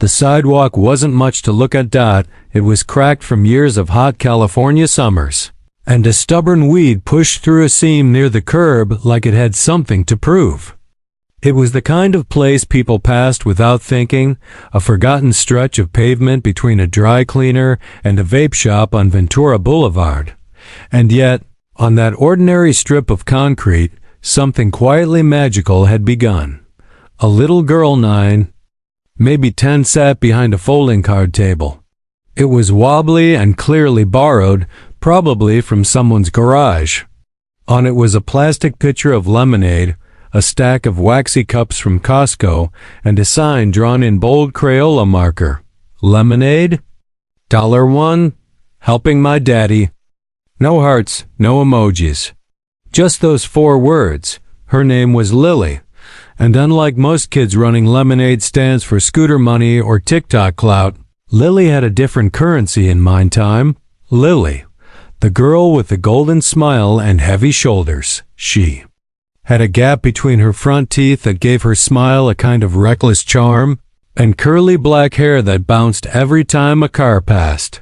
The sidewalk wasn't much to look at. It was cracked from years of hot California summers, and a stubborn weed pushed through a seam near the curb like it had something to prove. It was the kind of place people passed without thinking, a forgotten stretch of pavement between a dry cleaner and a vape shop on Ventura Boulevard. And yet, on that ordinary strip of concrete, something quietly magical had begun. A little girl 9, maybe 10, sat behind a folding card table. It was wobbly and clearly borrowed, probably from someone's garage. On it was a plastic pitcher of lemonade, a stack of waxy cups from Costco, and a sign drawn in bold Crayola marker. Lemonade? $1. Helping my daddy. No hearts, no emojis. Just those 4 words. Her name was Lily, and unlike most kids running lemonade stands for scooter money or TikTok clout, Lily had a different currency in mine time. Lily, the girl with the golden smile and heavy shoulders, she had a gap between her front teeth that gave her smile a kind of reckless charm, and curly black hair that bounced every time a car passed.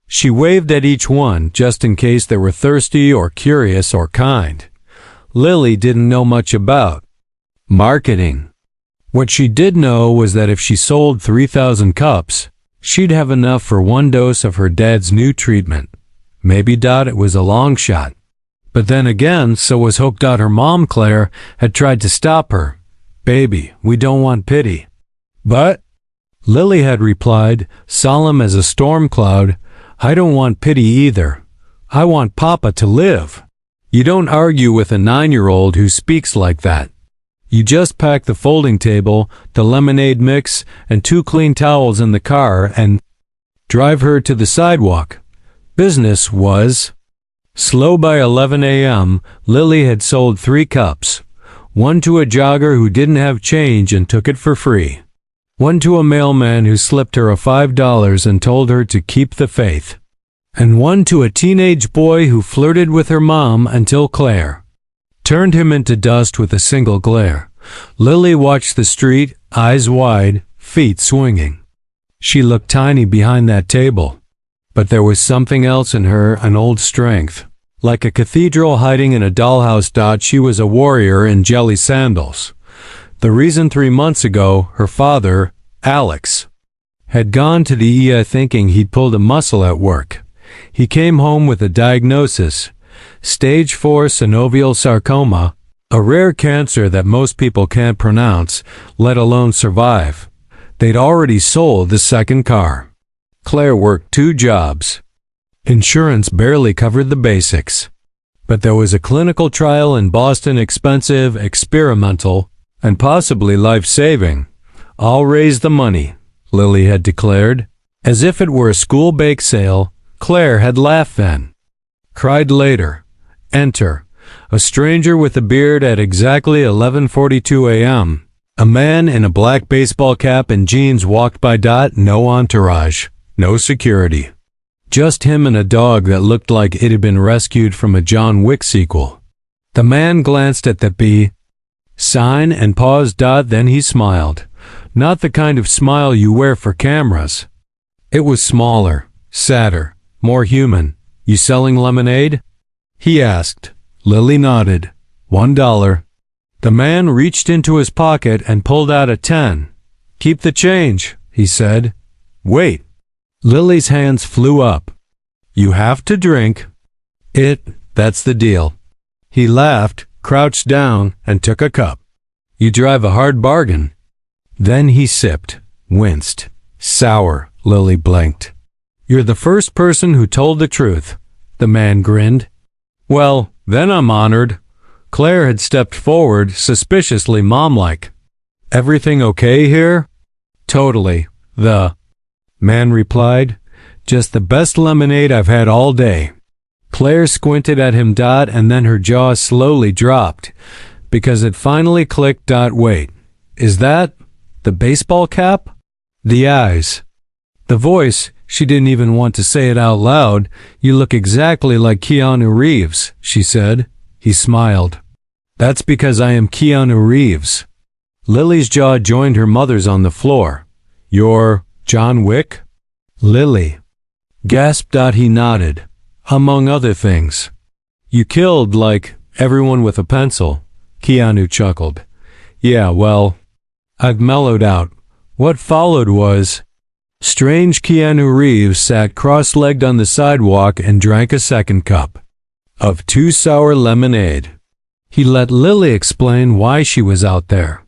She waved at each one just in case they were thirsty or curious or kind. Lily didn't know much about marketing. What she did know was that if she sold 3,000 cups, she'd have enough for 1 dose of her dad's new treatment. Maybe it was a long shot. But then again, so was hope. Her mom, Claire, had tried to stop her. Baby, we don't want pity. But Lily had replied, solemn as a storm cloud, I don't want pity either. I want Papa to live. You don't argue with a 9-year-old who speaks like that. You just pack the folding table, the lemonade mix, and 2 clean towels in the car and drive her to the sidewalk. Business was slow. By 11 a.m., Lily had sold 3 cups. 1 to a jogger who didn't have change and took it for free. 1 to a mailman who slipped her a $5 and told her to keep the faith. And 1 to a teenage boy who flirted with her mom until Claire turned him into dust with a single glare. Lily watched the street, eyes wide, feet swinging. She looked tiny behind that table. But there was something else in her, an old strength. Like a cathedral hiding in a dollhouse. She was a warrior in jelly sandals. The reason 3 months ago, her father, Alex, had gone to the ER thinking he'd pulled a muscle at work. He came home with a diagnosis, stage 4 synovial sarcoma, a rare cancer that most people can't pronounce, let alone survive. They'd already sold the 2nd car. Claire worked 2 jobs. Insurance barely covered the basics. But there was a clinical trial in Boston, expensive, experimental, and possibly life-saving. I'll raise the money, Lily had declared. As if it were a school bake sale, Claire had laughed then. Cried later. Enter a stranger with a beard at exactly 11:42 a.m. A man in a black baseball cap and jeans walked by. No entourage. No security. Just him and a dog that looked like it had been rescued from a John Wick sequel. The man glanced at the B sign and paused. Then he smiled. Not the kind of smile you wear for cameras. It was smaller, sadder, more human. You selling lemonade? He asked. Lily nodded. $1. The man reached into his pocket and pulled out a 10. Keep the change, he said. Wait. Lily's hands flew up. You have to drink. That's the deal. He laughed, crouched down, and took a cup. You drive a hard bargain. Then he sipped, winced. Sour, Lily blinked. You're the first person who told the truth. The man grinned. Well, then I'm honored. Claire had stepped forward, suspiciously mom-like. Everything okay here? Totally. The man replied. Just the best lemonade I've had all day. Claire squinted at him. And then her jaw slowly dropped, because it finally clicked. Wait, is that the baseball cap? The eyes. The voice. She didn't even want to say it out loud. You look exactly like Keanu Reeves, she said. He smiled. That's because I am Keanu Reeves. Lily's jaw joined her mother's on the floor. You're John Wick? Lily gasped. He nodded. Among other things. You killed, like, everyone with a pencil. Keanu chuckled. Yeah, well, I've mellowed out. What followed was... Strange. Keanu Reeves sat cross-legged on the sidewalk and drank a second cup of too sour lemonade. He let Lily explain why she was out there.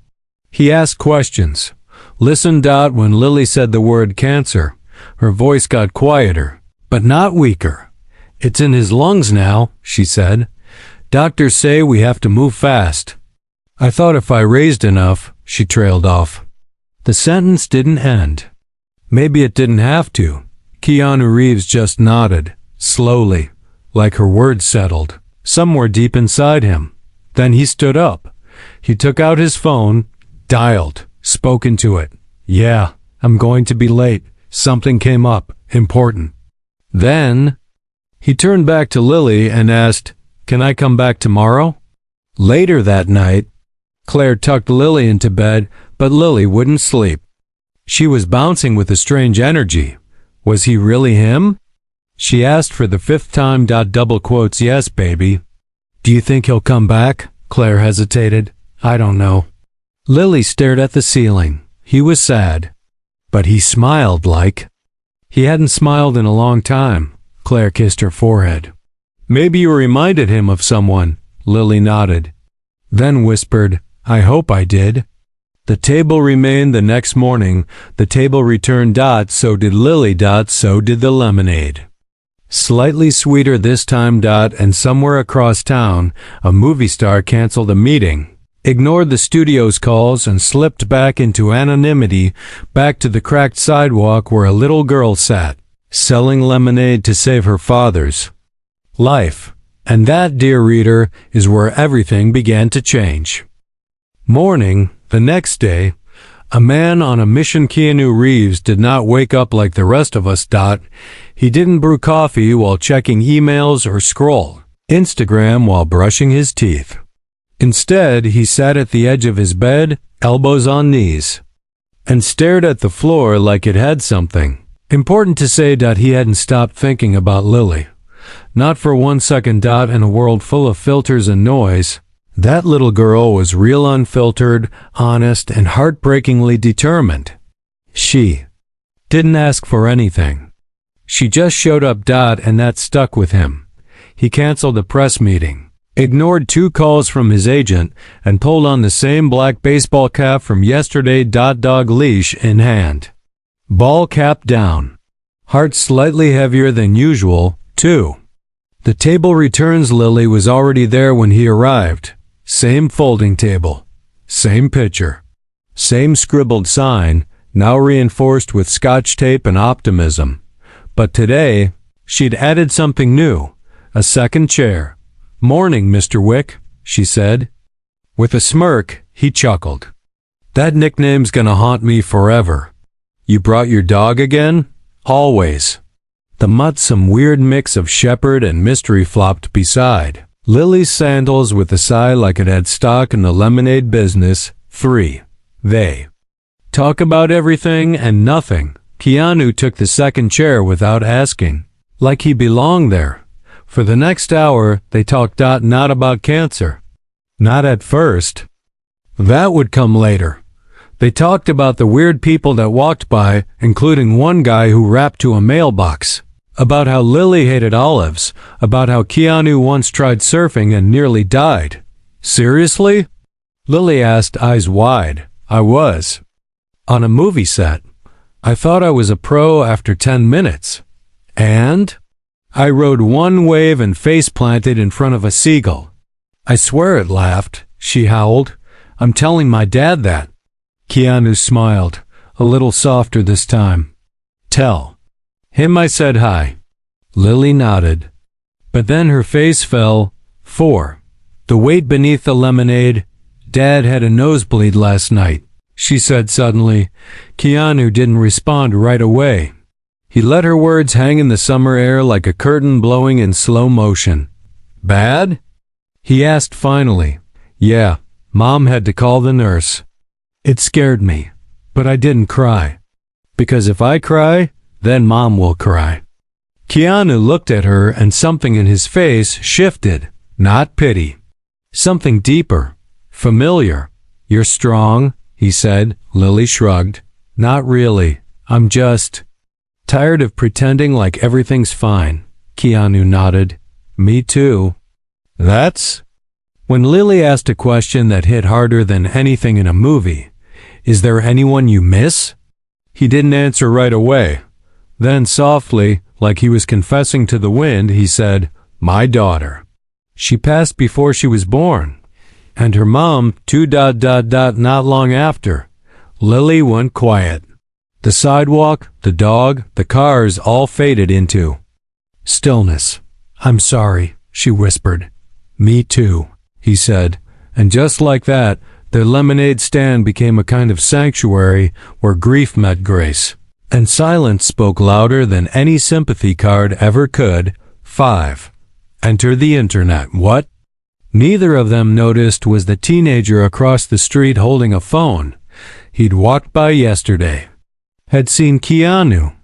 He asked questions. Listened. When Lily said the word cancer, her voice got quieter, but not weaker. It's in his lungs now, she said. Doctors say we have to move fast. I thought if I raised enough, she trailed off. The sentence didn't end. Maybe it didn't have to. Keanu Reeves just nodded, slowly, like her words settled, somewhere deep inside him. Then he stood up. He took out his phone, dialed, spoke into it. Yeah, I'm going to be late. Something came up, important. Then, he turned back to Lily and asked, Can I come back tomorrow? Later that night, Claire tucked Lily into bed, but Lily wouldn't sleep. She was bouncing with a strange energy. Was he really him? She asked for the fifth time. Double quotes. Yes, baby. Do you think he'll come back? Claire hesitated. I don't know. Lily stared at the ceiling. He was sad. But he smiled like... He hadn't smiled in a long time. Claire kissed her forehead. Maybe you reminded him of someone. Lily nodded. Then whispered, I hope I did. The table remained the next morning. The table returned. So did Lily. So did the lemonade. Slightly sweeter this time. And somewhere across town, a movie star canceled a meeting, ignored the studio's calls, and slipped back into anonymity, back to the cracked sidewalk where a little girl sat, selling lemonade to save her father's life. And that, dear reader, is where everything began to change. Morning, the next day, a man on a mission. Keanu Reeves did not wake up like the rest of us. He didn't brew coffee while checking emails or scroll Instagram while brushing his teeth. Instead, he sat at the edge of his bed, elbows on knees, and stared at the floor like it had something important to say. He hadn't stopped thinking about Lily. Not for 1 second. In a world full of filters and noise, that little girl was real, unfiltered, honest, and heartbreakingly determined. She didn't ask for anything. She just showed up. And that stuck with him. He canceled a press meeting, ignored 2 calls from his agent, and pulled on the same black baseball cap from yesterday. Dog leash in hand. Ball cap down. Heart slightly heavier than usual, too. The table returns. Lily was already there when he arrived. Same folding table. Same picture. Same scribbled sign, now reinforced with scotch tape and optimism. But today, she'd added something new. A second chair. Morning, Mr. Wick, she said. With a smirk, he chuckled. That nickname's gonna haunt me forever. You brought your dog again? Always. The mutt, some weird mix of shepherd and mystery, flopped beside Lily's sandals with a sigh like it had stock in the lemonade business. 3. They talk about everything and nothing. Keanu took the second chair without asking, like he belonged there. For the next hour, they talked. Not about cancer. Not at first. That would come later. They talked about the weird people that walked by, including one guy who rapped to a mailbox. About how Lily hated olives. About how Keanu once tried surfing and nearly died. Seriously? Lily asked, eyes wide. I was. On a movie set. I thought I was a pro after 10 minutes. And? I rode one wave and face planted in front of a seagull. I swear it laughed, she howled. I'm telling my dad that. Keanu smiled, a little softer this time. Tell him I said hi. Lily nodded. But then her face fell. 4. The weight beneath the lemonade. Dad had a nosebleed last night, she said suddenly. Keanu didn't respond right away. He let her words hang in the summer air like a curtain blowing in slow motion. Bad? He asked finally. Yeah, Mom had to call the nurse. It scared me, but I didn't cry. Because if I cry, then Mom will cry. Keanu looked at her and something in his face shifted, not pity. Something deeper, familiar. You're strong, he said. Lily shrugged. Not really. I'm just tired of pretending like everything's fine. Keanu nodded. Me too. That's when Lily asked a question that hit harder than anything in a movie. Is there anyone you miss? He didn't answer right away. Then softly, like he was confessing to the wind, he said, My daughter. She passed before she was born. And her mom, not long after. Lily went quiet. The sidewalk, the dog, the cars all faded into stillness. I'm sorry, she whispered. Me too, he said. And just like that, their lemonade stand became a kind of sanctuary where grief met grace. And silence spoke louder than any sympathy card ever could. 5. Enter the internet. What? Neither of them noticed was the teenager across the street holding a phone. He'd walked by yesterday. Had seen Keanu.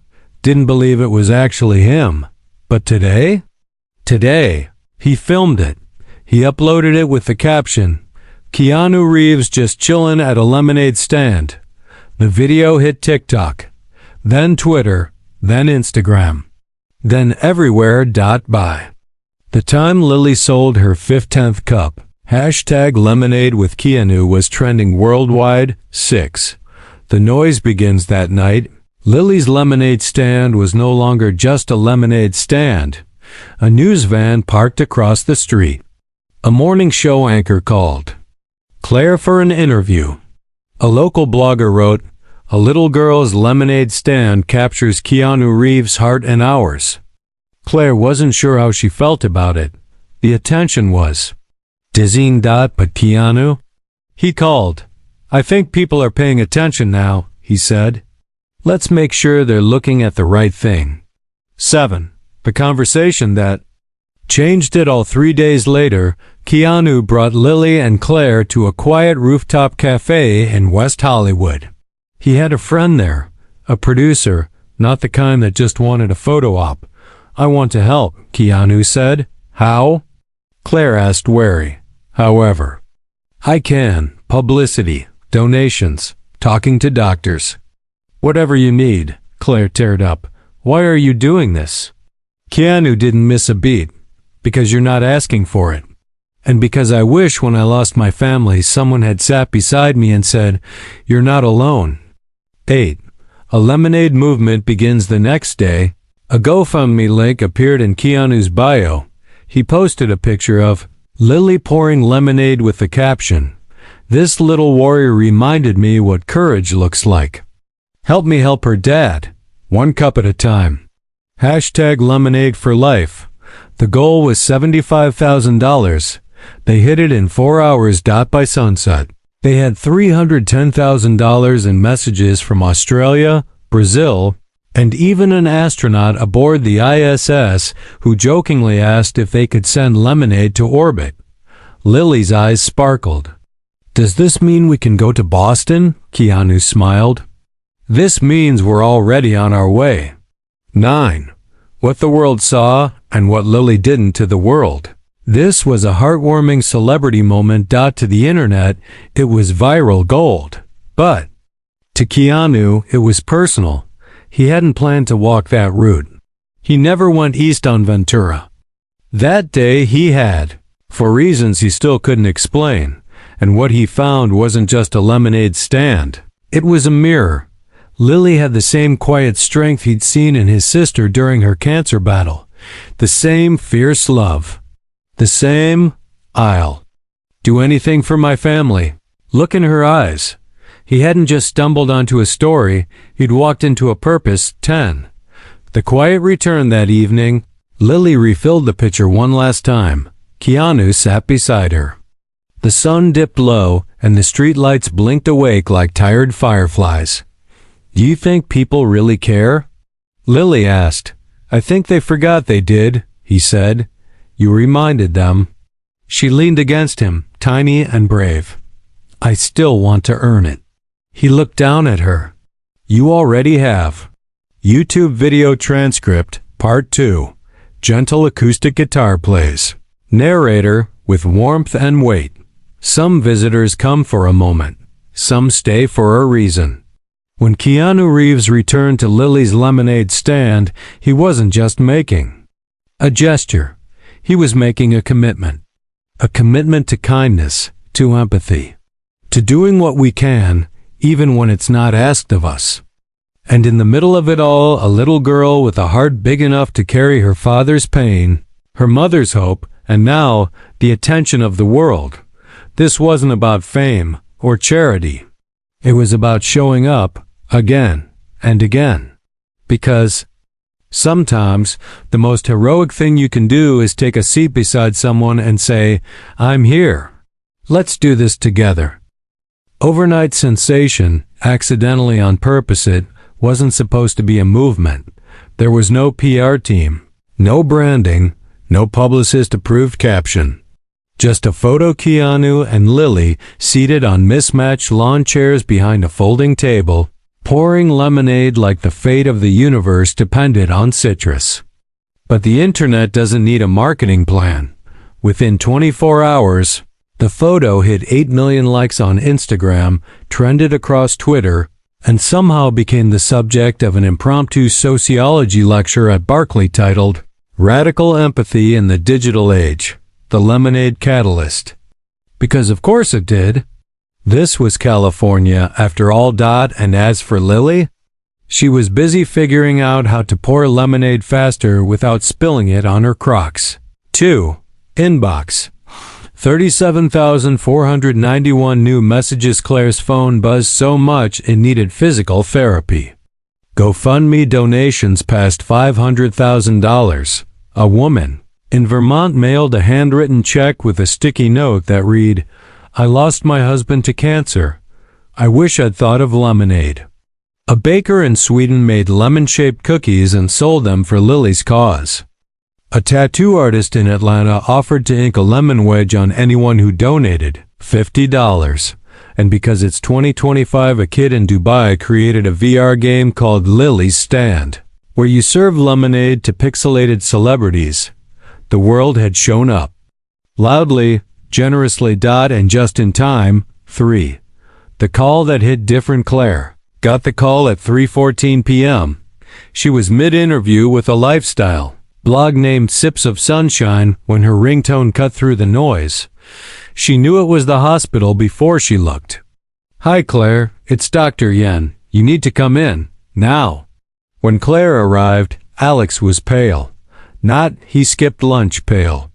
Didn't believe it was actually him. But today? Today. He filmed it. He uploaded it with the caption, Keanu Reeves just chillin' at a lemonade stand. The video hit TikTok. Then Twitter. Then Instagram. Then everywhere. By the time Lily sold her 15th cup, #lemonade with Keanu was trending worldwide. 6. The noise begins that night. Lily's lemonade stand was no longer just a lemonade stand. A news van parked across the street. A morning show anchor called Claire for an interview. A local blogger wrote, A little girl's lemonade stand captures Keanu Reeves' heart and ours. Claire wasn't sure how she felt about it. The attention was dizzying. But Keanu? He called. I think people are paying attention now, he said. Let's make sure they're looking at the right thing. 7. The conversation that changed it all. 3 days later, Keanu brought Lily and Claire to a quiet rooftop cafe in West Hollywood. He had a friend there, a producer, not the kind that just wanted a photo op. I want to help, Keanu said. How? Claire asked, wary. However, I can. Publicity, donations, talking to doctors. Whatever you need, Claire teared up. Why are you doing this? Keanu didn't miss a beat. Because you're not asking for it. And because I wish when I lost my family someone had sat beside me and said, You're not alone. 8. A lemonade movement begins the next day. A GoFundMe link appeared in Keanu's bio. He posted a picture of Lily pouring lemonade with the caption, This little warrior reminded me what courage looks like. Help me help her dad. 1 cup at a time. #lemonade for life. The goal was $75,000. They hit it in 4 hours. By sunset. They had $310,000 in messages from Australia, Brazil, and even an astronaut aboard the ISS who jokingly asked if they could send lemonade to orbit. Lily's eyes sparkled. Does this mean we can go to Boston? Keanu smiled. This means we're already on our way. 9. What the world saw and what Lily didn't to the world. This was a heartwarming celebrity moment. To the internet, it was viral gold. But to Keanu, it was personal. He hadn't planned to walk that route. He never went east on Ventura. That day he had, for reasons he still couldn't explain. And what he found wasn't just a lemonade stand. It was a mirror. Lily had the same quiet strength he'd seen in his sister during her cancer battle. The same fierce love. The same, I'll do anything for my family. Look in her eyes. He hadn't just stumbled onto a story, he'd walked into a purpose. 10. The quiet return that evening. Lily refilled the pitcher one last time. Keanu sat beside her. The sun dipped low, and the streetlights blinked awake like tired fireflies. Do you think people really care? Lily asked. I think they forgot they did, he said. You reminded them. She leaned against him, tiny and brave. I still want to earn it. He looked down at her. You already have. YouTube video transcript, Part 2. Gentle acoustic guitar plays. Narrator, with warmth and weight. Some visitors come for a moment. Some stay for a reason. When Keanu Reeves returned to Lily's lemonade stand, he wasn't just making a gesture. He was making a commitment. A commitment to kindness, to empathy, to doing what we can, even when it's not asked of us. And in the middle of it all, a little girl with a heart big enough to carry her father's pain, her mother's hope, and now the attention of the world. This wasn't about fame or charity. It was about showing up again and again. Because sometimes the most heroic thing you can do is take a seat beside someone and say, "I'm here. Let's do this together." Overnight sensation, accidentally on purpose, it wasn't supposed to be a movement. There was no PR team, no branding, no publicist-approved caption. Just a photo Keanu and Lily seated on mismatched lawn chairs behind a folding table, pouring lemonade like the fate of the universe depended on citrus. But the internet doesn't need a marketing plan. Within 24 hours, the photo hit 8 million likes on Instagram, trended across Twitter, and somehow became the subject of an impromptu sociology lecture at Berkeley titled, "Radical Empathy in the Digital Age, the Lemonade Catalyst." Because of course it did. This was California after all. And as for Lily, she was busy figuring out how to pour lemonade faster without spilling it on her Crocs. 2. Inbox. 37,491 new messages. Claire's phone buzzed so much it needed physical therapy. GoFundMe donations passed $500,000. A woman in Vermont mailed a handwritten check with a sticky note that read, "I lost my husband to cancer. I wish I'd thought of lemonade." A baker in Sweden made lemon-shaped cookies and sold them for Lily's cause. A tattoo artist in Atlanta offered to ink a lemon wedge on anyone who donated $50. And because it's 2025, a kid in Dubai created a VR game called Lily's Stand, where you serve lemonade to pixelated celebrities. The world had shown up. Loudly, generously. And just in time. 3. The call that hit different. Claire got the call at 3:14 p.m. She was mid-interview with a lifestyle blog named Sips of Sunshine when her ringtone cut through the noise. She knew it was the hospital before she looked. "Hi Claire, it's Dr. Yen. You need to come in, now." When Claire arrived, Alex was pale. Not "he skipped lunch" pale.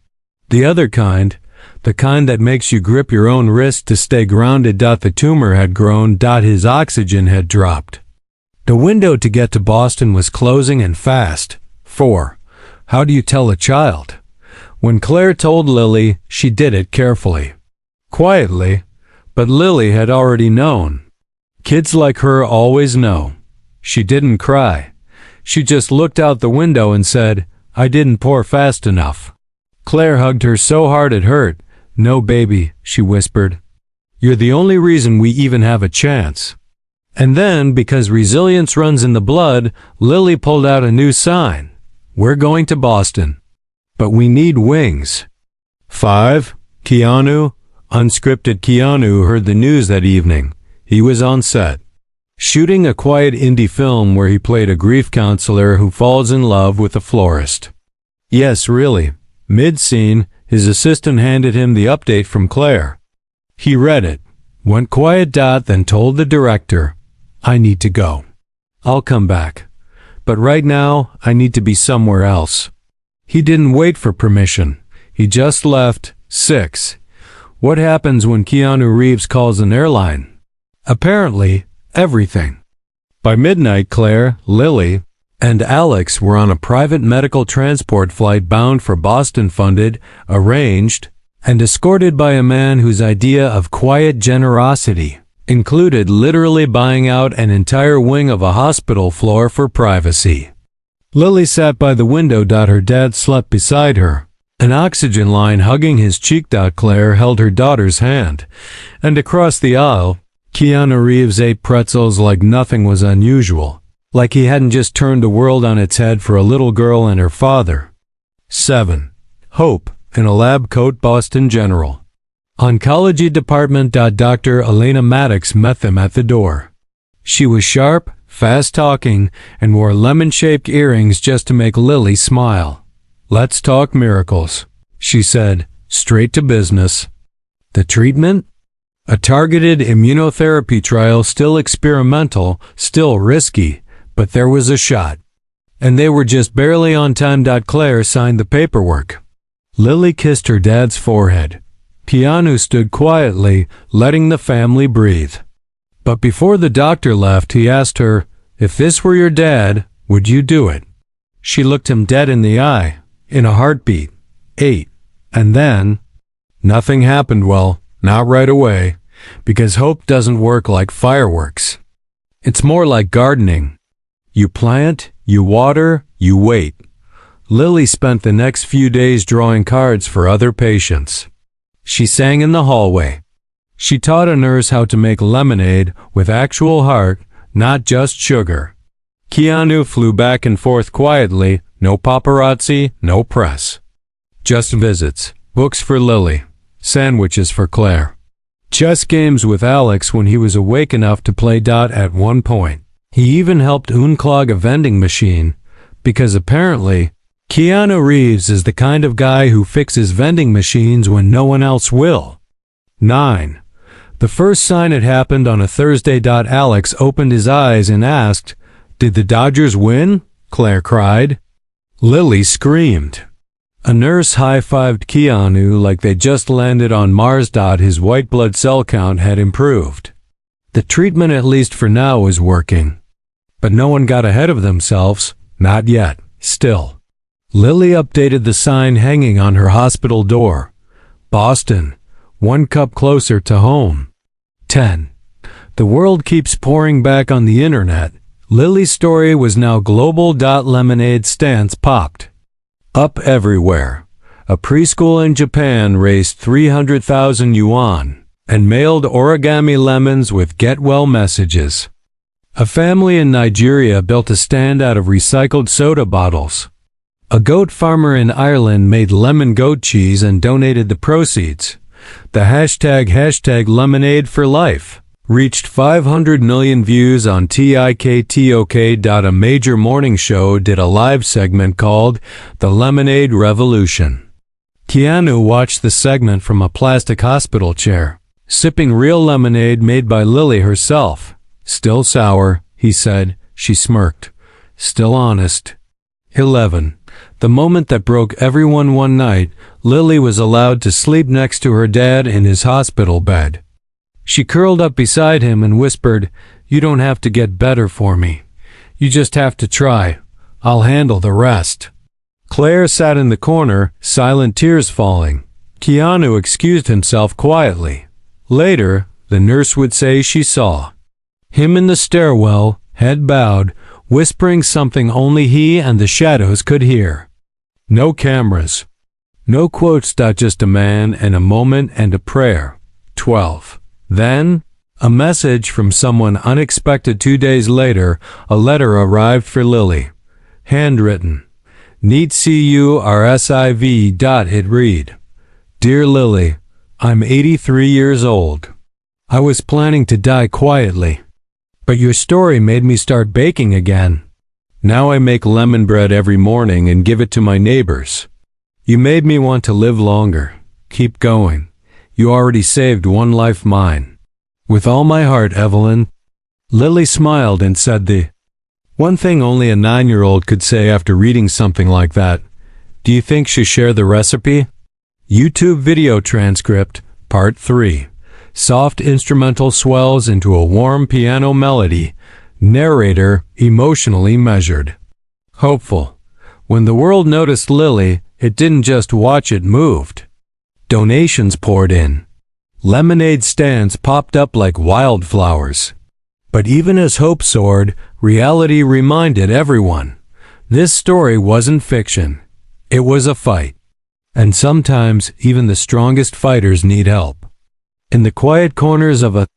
The other kind, the kind that makes you grip your own wrist to stay grounded. The tumor had grown. His oxygen had dropped. The window to get to Boston was closing and fast. 4. How do you tell a child? When Claire told Lily, she did it carefully, quietly, but Lily had already known. Kids like her always know. She didn't cry. She just looked out the window and said, "I didn't pour fast enough." Claire hugged her so hard it hurt. "No, baby," she whispered. "You're the only reason we even have a chance." And then, because resilience runs in the blood, Lily pulled out a new sign. "We're going to Boston, but we need wings." 5. Keanu. Unscripted. Keanu heard the news that evening. He was on set, shooting a quiet indie film where he played a grief counselor who falls in love with a florist. Yes, really. Mid-scene, his assistant handed him the update from Claire. He read it, went quiet. Then told the director, "I need to go. I'll come back. But right now, I need to be somewhere else." He didn't wait for permission. He just left. 6. What happens when Keanu Reeves calls an airline? Apparently, everything. By midnight, Claire, Lily, and Alex were on a private medical transport flight bound for Boston, funded, arranged, and escorted by a man whose idea of quiet generosity included literally buying out an entire wing of a hospital floor for privacy. Lily sat by the window. Her dad slept beside her, an oxygen line hugging his cheek. Claire held her daughter's hand, and across the aisle, Keanu Reeves ate pretzels like nothing was unusual, like he hadn't just turned the world on its head for a little girl and her father. 7. Hope in a lab coat. Boston General. Oncology Department. Dr. Elena Maddox met them at the door. She was sharp, fast-talking, and wore lemon-shaped earrings just to make Lily smile. "Let's talk miracles," she said, straight to business. "The treatment?" "A targeted immunotherapy trial, still experimental, still risky, but there was a shot. And they were just barely on time." Claire signed the paperwork. Lily kissed her dad's forehead. Keanu stood quietly, letting the family breathe. But before the doctor left, he asked her, "If this were your dad, would you do it?" She looked him dead in the eye, in a heartbeat. 8. And then, nothing happened. Well, not right away, because hope doesn't work like fireworks. It's more like gardening. You plant, you water, you wait. Lily spent the next few days drawing cards for other patients. She sang in the hallway. She taught a nurse how to make lemonade with actual heart, not just sugar. Keanu flew back and forth quietly, no paparazzi, no press. Just visits, books for Lily, sandwiches for Claire. Chess games with Alex when he was awake enough to play. At one point, he even helped unclog a vending machine, because apparently, Keanu Reeves is the kind of guy who fixes vending machines when no one else will. 9. The first sign it happened on a Thursday. Alex opened his eyes and asked, "Did the Dodgers win?" Claire cried. Lily screamed. A nurse high-fived Keanu like they just landed on Mars. His white blood cell count had improved. The treatment, at least for now, was working. But no one got ahead of themselves, not yet, still. Lily updated the sign hanging on her hospital door. Boston, one cup closer to home. 10. The world keeps pouring back on the internet. Lily's story was now global. Lemonade stands popped up everywhere. A preschool in Japan raised 300,000 yuan and mailed origami lemons with get well messages. A family in Nigeria built a stand out of recycled soda bottles. A goat farmer in Ireland made lemon goat cheese and donated the proceeds. The hashtag lemonade for life reached 500 million views on TikTok. A major morning show did a live segment called The Lemonade Revolution. Keanu watched the segment from a plastic hospital chair, sipping real lemonade made by Lily herself. "Still sour," he said. She smirked. "Still honest." 11. The moment that broke everyone. One night, Lily was allowed to sleep next to her dad in his hospital bed. She curled up beside him and whispered, "You don't have to get better for me. You just have to try. I'll handle the rest." Claire sat in the corner, silent tears falling. Keanu excused himself quietly. Later, the nurse would say she saw him in the stairwell, head bowed, whispering something only he and the shadows could hear. No cameras. No quotes. Just a man and a moment and a prayer. 12. Then, a message from someone unexpected. 2 days later, a letter arrived for Lily. Handwritten. Need CURSIV. It read, "Dear Lily, I'm 83 years old. I was planning to die quietly, but your story made me start baking again. Now I make lemon bread every morning and give it to my neighbors. You made me want to live longer. Keep going. You already saved one life, mine. With all my heart, Evelyn." Lily smiled and said the one thing only a 9-year-old could say after reading something like that. "Do you think she'll share the recipe?" YouTube video transcript, Part 3. Soft instrumental swells into a warm piano melody. Narrator emotionally measured. Hopeful. When the world noticed Lily, it didn't just watch, it moved. Donations poured in. Lemonade stands popped up like wildflowers. But even as hope soared, reality reminded everyone. This story wasn't fiction. It was a fight. And sometimes even the strongest fighters need help. In the quiet corners of a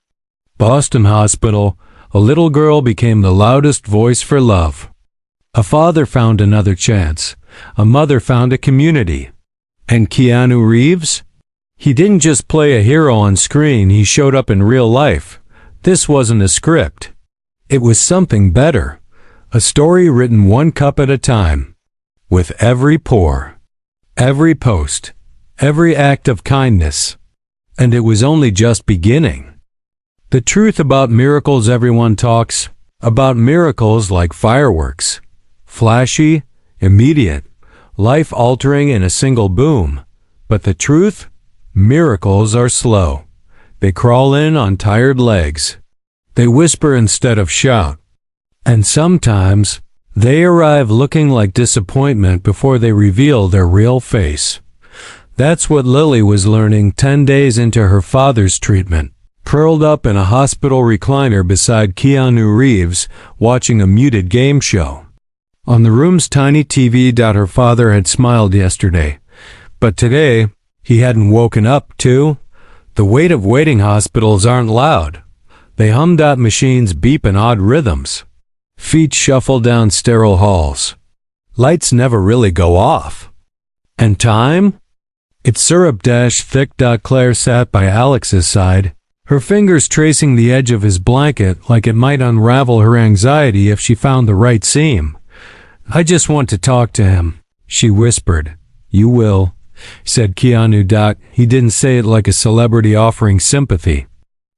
Boston Hospital, a little girl became the loudest voice for love. A father found another chance. A mother found a community. And Keanu Reeves? He didn't just play a hero on screen, he showed up in real life. This wasn't a script. It was something better. A story written one cup at a time. With every pour, every post, every act of kindness. And it was only just beginning. The truth about miracles everyone talks, about miracles like fireworks. Flashy, immediate, life-altering in a single boom. But the truth? Miracles are slow. They crawl in on tired legs. They whisper instead of shout. And sometimes, they arrive looking like disappointment before they reveal their real face. That's what Lily was learning 10 days into her father's treatment, curled up in a hospital recliner beside Keanu Reeves, watching a muted game show. On the room's tiny TV, her father had smiled yesterday, but today, he hadn't woken up, too. The weight of waiting hospitals aren't loud. They hum. Machines beep in odd rhythms. Feet shuffle down sterile halls. Lights never really go off. And time? It's syrup-thick. Claire sat by Alex's side, her fingers tracing the edge of his blanket like it might unravel her anxiety if she found the right seam. I just want to talk to him, she whispered. You will, said Keanu. He didn't say it like a celebrity offering sympathy.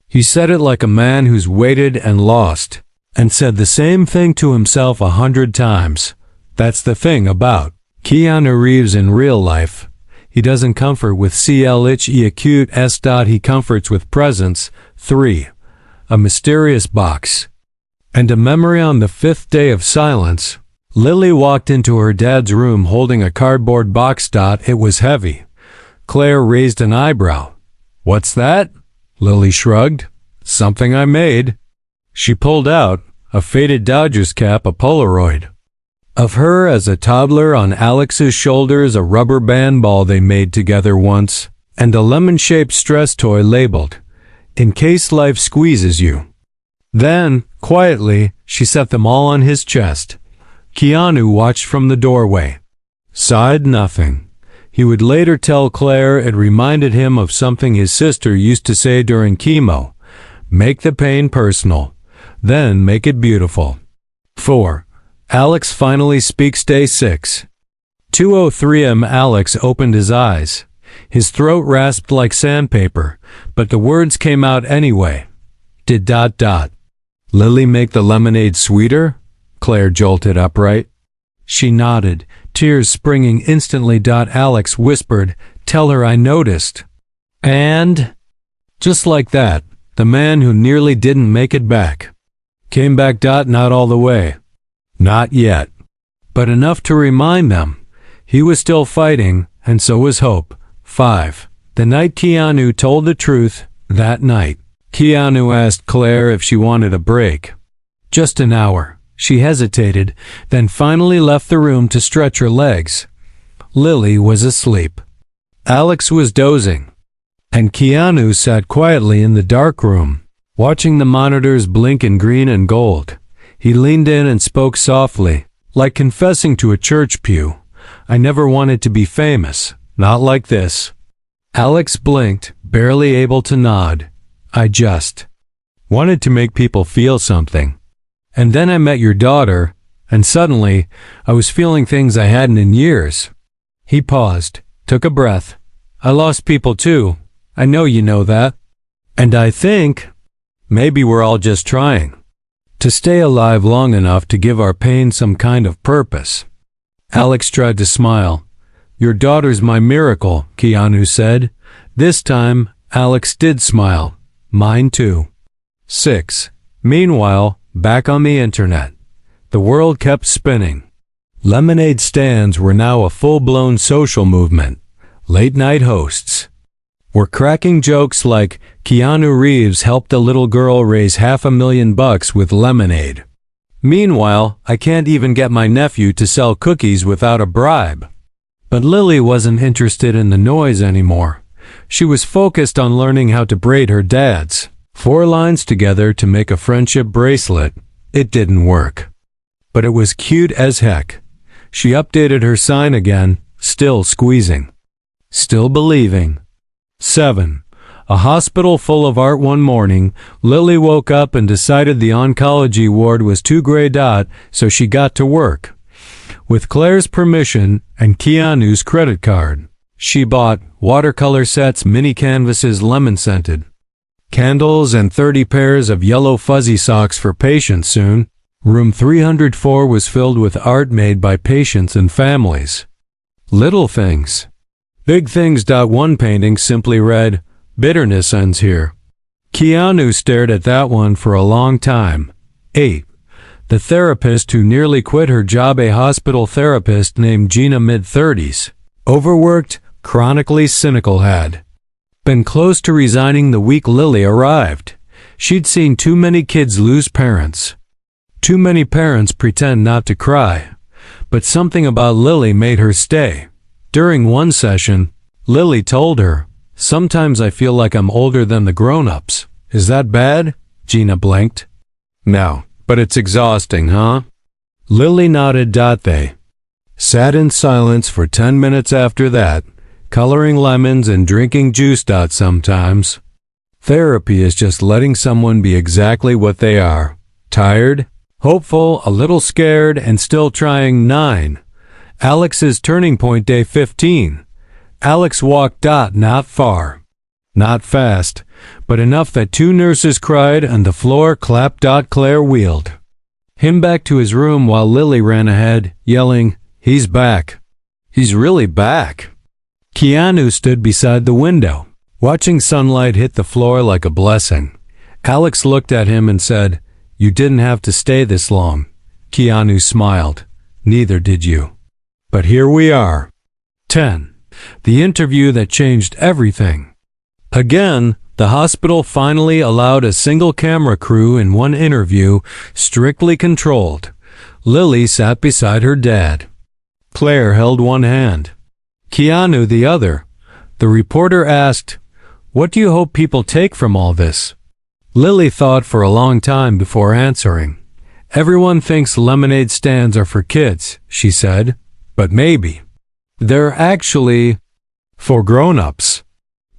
He said it like a man who's waited and lost, and said the same thing to himself 100 times. That's the thing about Keanu Reeves in real life. He doesn't comfort with acute s. He comforts with presence. 3. A mysterious box. And a memory. On the 5th day of silence, Lily walked into her dad's room holding a cardboard box. It was heavy. Claire raised an eyebrow. What's that? Lily shrugged. Something I made. She pulled out a faded Dodgers cap, a Polaroid. Of her as a toddler, on Alex's shoulders, a rubber band ball they made together once, and a lemon-shaped stress toy labeled, "In case life squeezes you." Then, quietly, she set them all on his chest. Keanu watched from the doorway. Sighed nothing. He would later tell Claire it reminded him of something his sister used to say during chemo. Make the pain personal, then make it beautiful. 4. Alex finally speaks. Day 6. 2:03 am. Alex opened his eyes. His throat rasped like sandpaper, but the words came out anyway. Did ... Lily make the lemonade sweeter? Claire jolted upright. She nodded, tears springing instantly. Alex whispered, Tell her I noticed. And? Just like that, the man who nearly didn't make it back. Came back. Not all the way. Not yet. But enough to remind them. He was still fighting, and so was hope. 5. The night Keanu told the truth, that night, Keanu asked Claire if she wanted a break. Just an hour. She hesitated, then finally left the room to stretch her legs. Lily was asleep. Alex was dozing. And Keanu sat quietly in the dark room, watching the monitors blink in green and gold. He leaned in and spoke softly, like confessing to a church pew. I never wanted to be famous, not like this. Alex blinked, barely able to nod. I just wanted to make people feel something. And then I met your daughter, and suddenly, I was feeling things I hadn't in years. He paused, took a breath. I lost people too. I know you know that. And I think, maybe we're all just trying to stay alive long enough to give our pain some kind of purpose. Alex tried to smile. Your daughter's my miracle, Keanu said. This time, Alex did smile. Mine too. 6. Meanwhile, back on the internet, the world kept spinning. Lemonade stands were now a full-blown social movement. Late-night hosts were cracking jokes like Keanu Reeves helped a little girl raise $500,000 with lemonade. Meanwhile, I can't even get my nephew to sell cookies without a bribe. But Lily wasn't interested in the noise anymore. She was focused on learning how to braid her dad's 4 lines together to make a friendship bracelet. It didn't work. But it was cute as heck. She updated her sign again, still squeezing. Still believing. 7. A hospital full of art. One morning, Lily woke up and decided the oncology ward was too gray. So she got to work. With Claire's permission and Keanu's credit card, she bought watercolor sets, mini canvases, lemon-scented candles, and 30 pairs of yellow fuzzy socks for patients. Soon, room 304 was filled with art made by patients and families. Little things. Big things. One painting simply read, "Bitterness ends here." Keanu stared at that one for a long time. 8. The therapist who nearly quit her job. A hospital therapist named Gina, mid-30s. Overworked, chronically cynical, had been close to resigning the week Lily arrived. She'd seen too many kids lose parents. Too many parents pretend not to cry. But something about Lily made her stay. During one session, Lily told her, "Sometimes I feel like I'm older than the grown-ups." "Is that bad?" Gina blinked. "No, but it's exhausting, huh?" Lily nodded. They sat in silence for 10 minutes after that, coloring lemons and drinking juice. Sometimes therapy is just letting someone be exactly what they are. Tired, hopeful, a little scared, and still trying. 9. Alex's turning point. Day 15. Alex walked. Not far. Not fast, but enough that 2 nurses cried and the floor clapped. Claire wheeled him back to his room while Lily ran ahead, yelling, "He's back. He's really back." Keanu stood beside the window, watching sunlight hit the floor like a blessing. Alex looked at him and said, "You didn't have to stay this long." Keanu smiled. "Neither did you. But here we are." 10. The interview that changed everything. Again, the hospital finally allowed a single camera crew in one interview, strictly controlled. Lily sat beside her dad. Claire held one hand, Keanu the other. The reporter asked, "What do you hope people take from all this?" Lily thought for a long time before answering. "Everyone thinks lemonade stands are for kids," she said, "but maybe they're actually for grown-ups.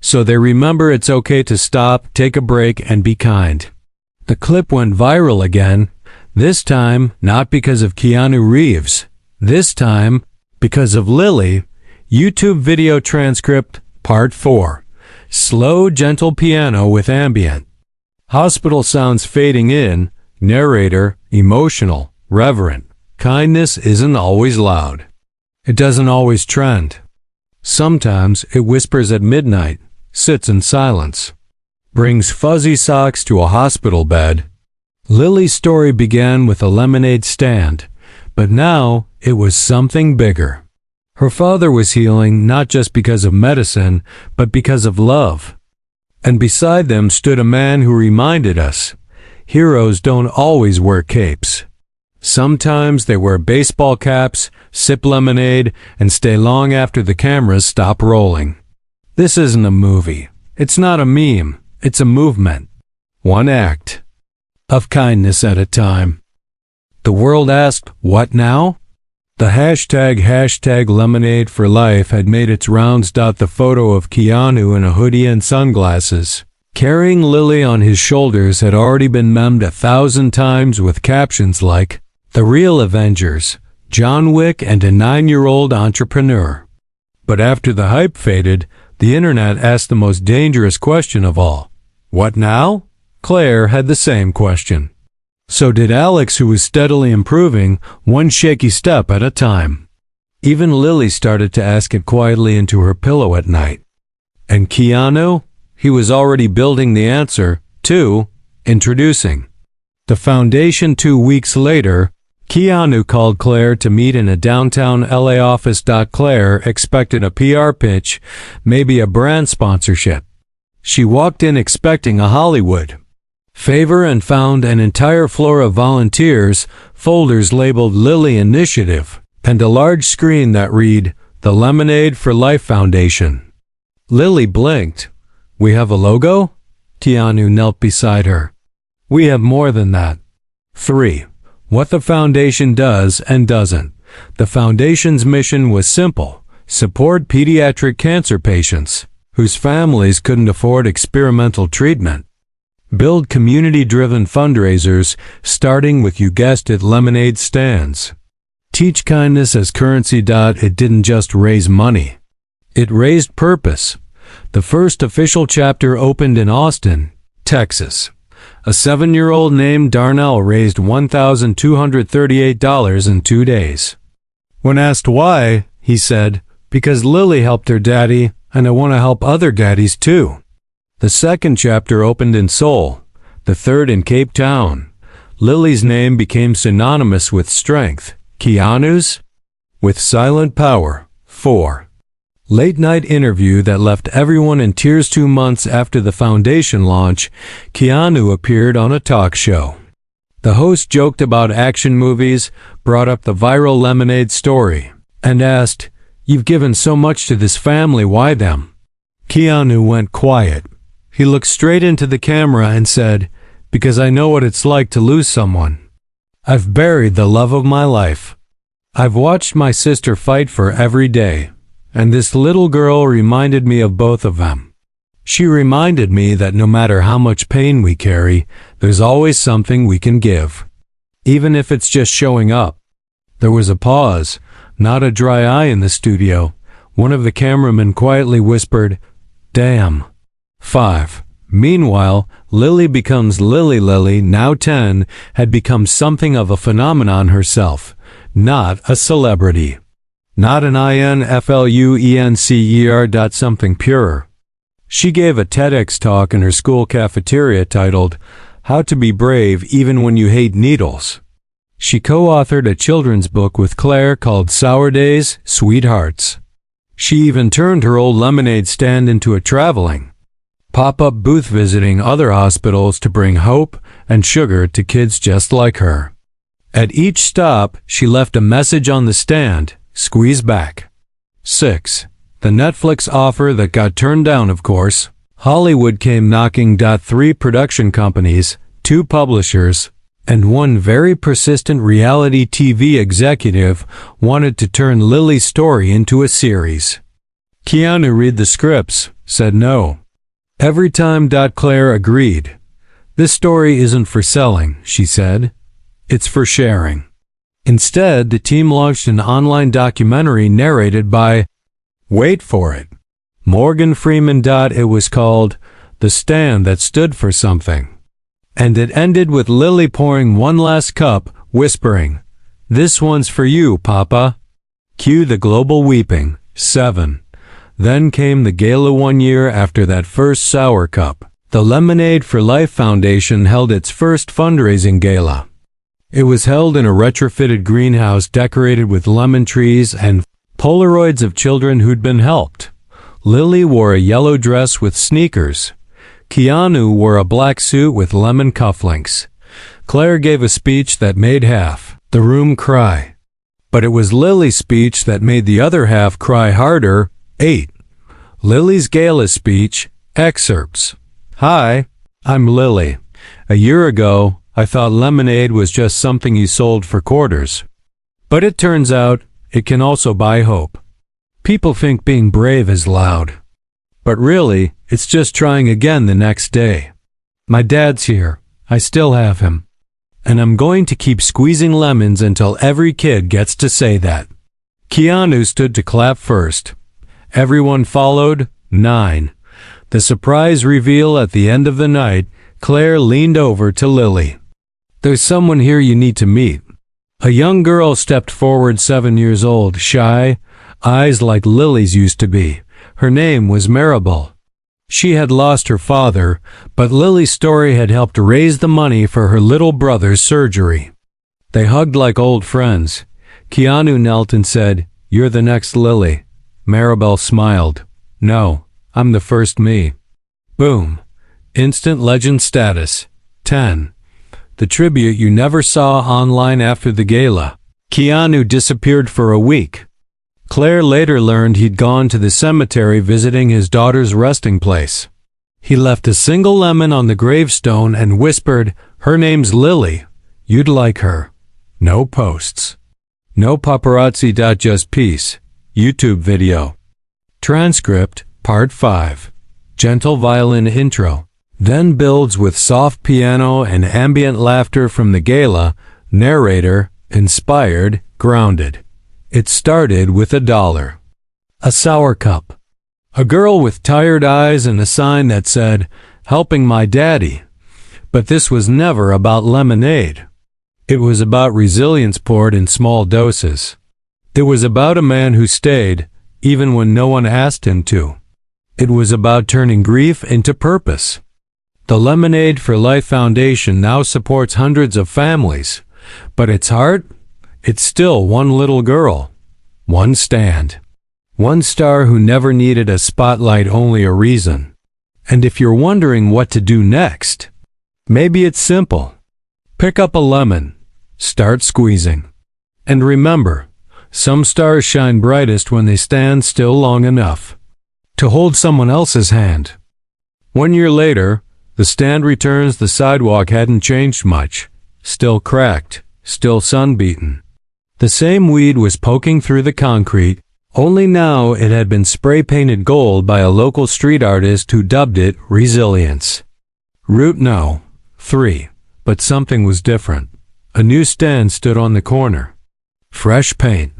So they remember it's okay to stop, take a break, and be kind." The clip went viral again, this time not because of Keanu Reeves, this time because of Lily. YouTube video transcript, Part 4. Slow, gentle piano with ambient hospital sounds fading in. Narrator, emotional, reverent. Kindness isn't always loud. It doesn't always trend. Sometimes it whispers at midnight, sits in silence, brings fuzzy socks to a hospital bed. Lily's story began with a lemonade stand, but now it was something bigger. Her father was healing not just because of medicine, but because of love. And beside them stood a man who reminded us, heroes don't always wear capes. Sometimes they wear baseball caps, sip lemonade, and stay long after the cameras stop rolling. This isn't a movie. It's not a meme. It's a movement. One act of kindness at a time. The world asked, "What now?" The hashtag lemonade for life had made its rounds. The photo of Keanu in a hoodie and sunglasses, carrying Lily on his shoulders, had already been memed 1,000 times with captions like, "The real Avengers, John Wick and a 9-year-old entrepreneur." But after the hype faded, the internet asked the most dangerous question of all. What now? Claire had the same question. So did Alex, who was steadily improving, one shaky step at a time. Even Lily started to ask it quietly into her pillow at night. And Keanu? He was already building the answer, too, introducing the foundation. 2 weeks later, Keanu called Claire to meet in a downtown LA office. Claire expected a PR pitch, maybe a brand sponsorship. She walked in expecting a Hollywood favor and found an entire floor of volunteers, folders labeled Lily Initiative, and a large screen that read, "The Lemonade for Life Foundation." Lily blinked. "We have a logo?" Keanu knelt beside her. We have more than that. 3. What the foundation does and doesn't. The foundation's mission was simple: support pediatric cancer patients whose families couldn't afford experimental treatment. Build community-driven fundraisers, starting with, you guessed it, lemonade stands. Teach kindness as currency. It didn't just raise money. It raised purpose. The first official chapter opened in Austin, Texas. A 7-year-old named Darnell raised $1,238 in 2 days. When asked why, he said, "Because Lily helped her daddy, and I want to help other daddies too." The second chapter opened in Seoul, the third in Cape Town. Lily's name became synonymous with strength. Keanu's? With silent power. 4. Late-night interview that left everyone in tears. 2 months after the foundation launch, Keanu appeared on a talk show. The host joked about action movies, brought up the viral lemonade story, and asked, "You've given so much to this family, why them?" Keanu went quiet. He looked straight into the camera and said, "Because I know what it's like to lose someone. I've buried the love of my life. I've watched my sister fight for every day, and this little girl reminded me of both of them. She reminded me that no matter how much pain we carry, there's always something we can give, even if it's just showing up." There was a pause, not a dry eye in the studio. One of the cameramen quietly whispered, "Damn." 5. Meanwhile, Lily becomes Lily. Lily, now 10, had become something of a phenomenon herself, not a celebrity. Not an influencer. Something purer. She gave a TEDx talk in her school cafeteria titled, "How to be Brave Even When You Hate Needles." She co-authored a children's book with Claire called Sour Days, Sweet Hearts. She even turned her old lemonade stand into a traveling pop-up booth, visiting other hospitals to bring hope and sugar to kids just like her. At each stop, she left a message on the stand: squeeze back. 6. The Netflix offer that got turned down, of course. Hollywood came knocking. 3 production companies, 2 publishers, and 1 very persistent reality TV executive wanted to turn Lily's story into a series. Keanu read the scripts, said no. Every time. Claire agreed. "This story isn't for selling," she said. "It's for sharing." Instead, the team launched an online documentary narrated by, wait for it, Morgan Freeman. It was called The Stand That Stood for Something. And it ended with Lily pouring one last cup, whispering, "This one's for you, Papa." Cue the global weeping. 7. Then came the gala 1 year after that first sour cup. The Lemonade for Life Foundation held its first fundraising gala. It was held in a retrofitted greenhouse decorated with lemon trees and Polaroids of children who'd been helped. Lily wore a yellow dress with sneakers. Keanu wore a black suit with lemon cufflinks. Claire gave a speech that made half the room cry. But it was Lily's speech that made the other half cry harder. 8. Lily's gala speech, excerpts. "Hi, I'm Lily. A year ago, I thought lemonade was just something you sold for quarters. But it turns out it can also buy hope. People think being brave is loud. But really, it's just trying again the next day. My dad's here. I still have him. And I'm going to keep squeezing lemons until every kid gets to say that." Keanu stood to clap first. Everyone followed. 9. The surprise reveal at the end of the night, Claire leaned over to Lily. "There's someone here you need to meet." A young girl stepped forward, 7 years old, shy, eyes like Lily's used to be. Her name was Maribel. She had lost her father, but Lily's story had helped raise the money for her little brother's surgery. They hugged like old friends. Keanu knelt and said, "You're the next Lily." Maribel smiled. "No, I'm the first me." Boom. Instant legend status. 10. The tribute you never saw online after the gala. Keanu disappeared for a week. Claire later learned he'd gone to the cemetery visiting his daughter's resting place. He left a single lemon on the gravestone and whispered, "Her name's Lily. You'd like her." No posts. No paparazzi. Just peace. YouTube video. Transcript, Part 5. Gentle violin intro. Then builds with soft piano and ambient laughter from the gala. Narrator, inspired, grounded. It started with $1. A sour cup. A girl with tired eyes and a sign that said, "Helping my daddy." But this was never about lemonade. It was about resilience poured in small doses. It was about a man who stayed, even when no one asked him to. It was about turning grief into purpose. The Lemonade for Life Foundation now supports hundreds of families, but its heart? It's still one little girl. One stand. One star who never needed a spotlight, only a reason. And if you're wondering what to do next, maybe it's simple. Pick up a lemon. Start squeezing. And remember, some stars shine brightest when they stand still long enough to hold someone else's hand. 1 year later, the stand returns. The sidewalk hadn't changed much. Still cracked, still sunbeaten. The same weed was poking through the concrete, only now it had been spray-painted gold by a local street artist who dubbed it Resilience. Route No. 3. But something was different. A new stand stood on the corner. Fresh paint.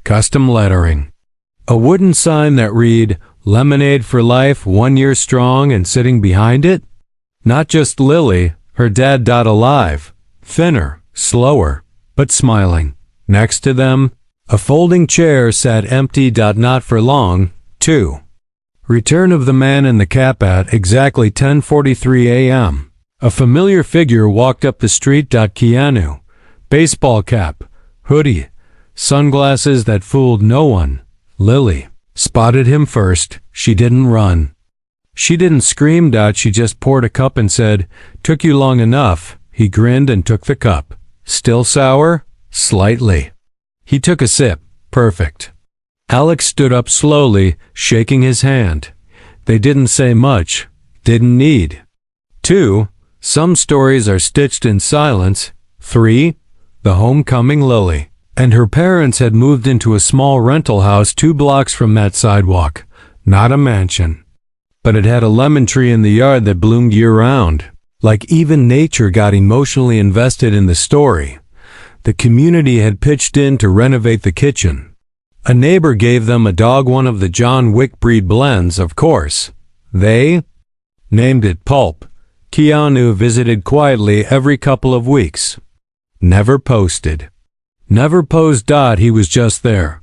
Custom lettering. A wooden sign that read, "Lemonade for Life, 1 year strong," and sitting behind it? Not just Lily, her dad. Alive. Thinner, slower, but smiling. Next to them, a folding chair sat empty. Not for long, too. Return of the man in the cap. At exactly 10:43 a.m., a familiar figure walked up the street. Keanu. Baseball cap, hoodie, sunglasses that fooled no one. Lily spotted him first. She didn't run. She didn't scream. She just poured a cup and said, "Took you long enough." He grinned and took the cup. Still sour? Slightly. He took a sip. Perfect. Alex stood up slowly, shaking his hand. They didn't say much. Didn't need. 2. Some stories are stitched in silence. 3. The homecoming Lily and her parents had moved into a small rental house 2 blocks from that sidewalk. Not a mansion. But it had a lemon tree in the yard that bloomed year-round. Like even nature got emotionally invested in the story. The community had pitched in to renovate the kitchen. A neighbor gave them a dog, one of the John Wick breed blends, of course. They named it Pulp. Keanu visited quietly every couple of weeks. Never posted. Never posed. He was just there.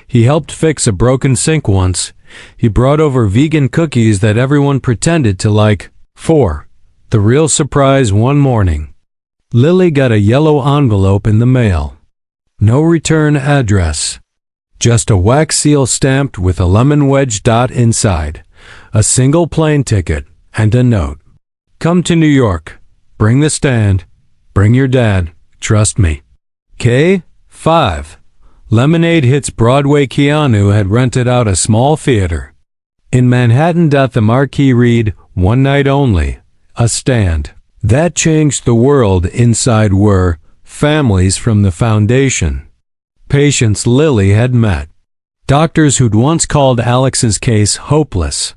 He helped fix a broken sink once. He brought over vegan cookies that everyone pretended to like. 4. The real surprise one morning. Lily got a yellow envelope in the mail. No return address. Just a wax seal stamped with a lemon wedge. Inside. A single plane ticket and a note. "Come to New York. Bring the stand. Bring your dad. Trust me." K5. Lemonade hits Broadway. Keanu had rented out a small theater in Manhattan. The marquee read, "One night only. A stand." That changed the world. Inside were families from the foundation, patients Lily had met, doctors who'd once called Alex's case hopeless,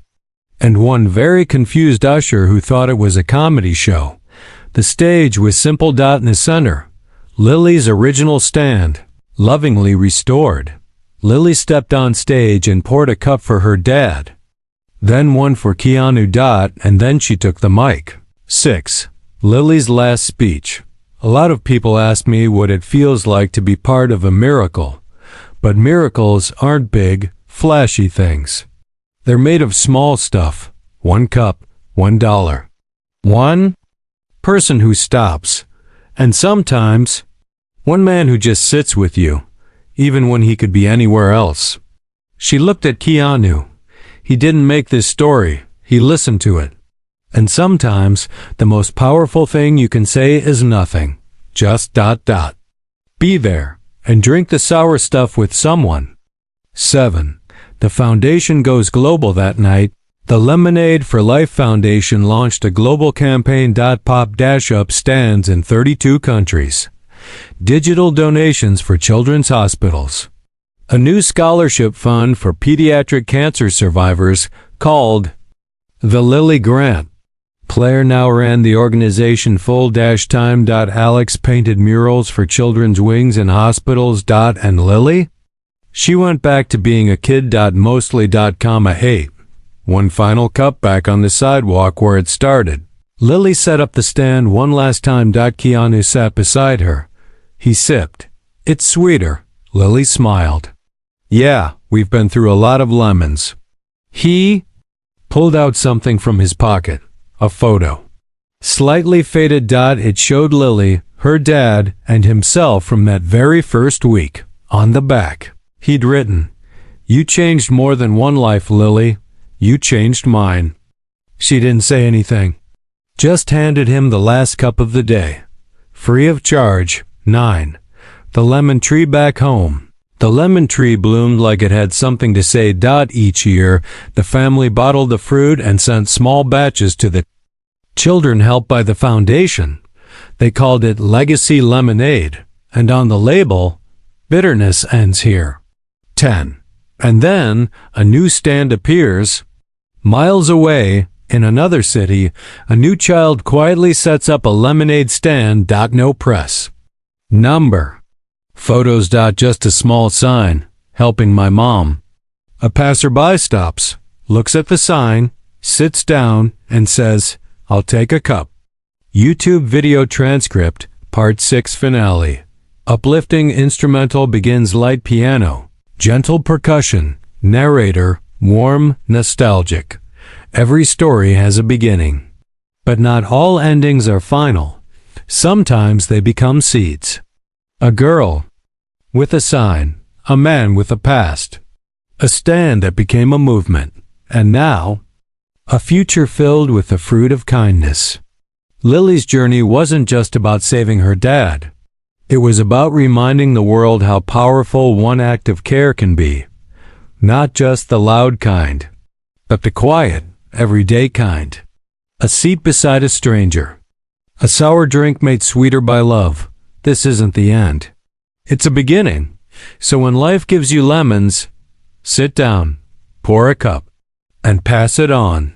and one very confused usher who thought it was a comedy show. The stage was simple. In the center, Lily's original stand, lovingly restored. Lily stepped on stage and poured a cup for her dad, then one for Keanu. And then she took the mic. 6. Lily's last speech. A lot of people ask me what it feels like to be part of a miracle, but miracles aren't big, flashy things. They're made of small stuff. 1 cup, $1. 1 person who stops, and sometimes 1 man who just sits with you, even when he could be anywhere else. She looked at Keanu. He didn't make this story, he listened to it. And sometimes the most powerful thing you can say is nothing. Just ... Be there and drink the sour stuff with someone. 7. The foundation goes global that night. The Lemonade for Life Foundation launched a global campaign. Pop-up stands in 32 countries. Digital donations for children's hospitals. A new scholarship fund for pediatric cancer survivors called the Lily Grant. Claire now ran the organization full-time. Alex painted murals for children's wings in hospitals. And Lily? She went back to being a kid. Mostly. Hey. One final cup back on the sidewalk where it started. Lily set up the stand one last time. Keanu sat beside her. He sipped. It's sweeter. Lily smiled. Yeah, we've been through a lot of lemons. He pulled out something from his pocket. A photo. Slightly faded. It showed Lily, her dad, and himself from that very first week. On the back, he'd written, "You changed more than one life, Lily. You changed mine." She didn't say anything. Just handed him the last cup of the day. Free of charge. 9. The lemon tree back home. The lemon tree bloomed like it had something to say. Each year, the family bottled the fruit and sent small batches to the children helped by the foundation. They called it Legacy Lemonade, and on the label, bitterness ends here. 10. And then, a new stand appears. Miles away, in another city, a new child quietly sets up a lemonade stand. No press. Number. Photos. Just a small sign, helping my mom. A passerby stops, looks at the sign, sits down, and says, "I'll take a cup." YouTube video transcript, Part 6 finale. Uplifting instrumental begins. Light piano, gentle percussion, narrator, warm, nostalgic. Every story has a beginning. But not all endings are final. Sometimes they become seeds. A girl with a sign, a man with a past, a stand that became a movement, and now, a future filled with the fruit of kindness. Lily's journey wasn't just about saving her dad. It was about reminding the world how powerful one act of care can be. Not just the loud kind, but the quiet, everyday kind. A seat beside a stranger. A sour drink made sweeter by love. This isn't the end. It's a beginning. So when life gives you lemons, sit down, pour a cup, and pass it on.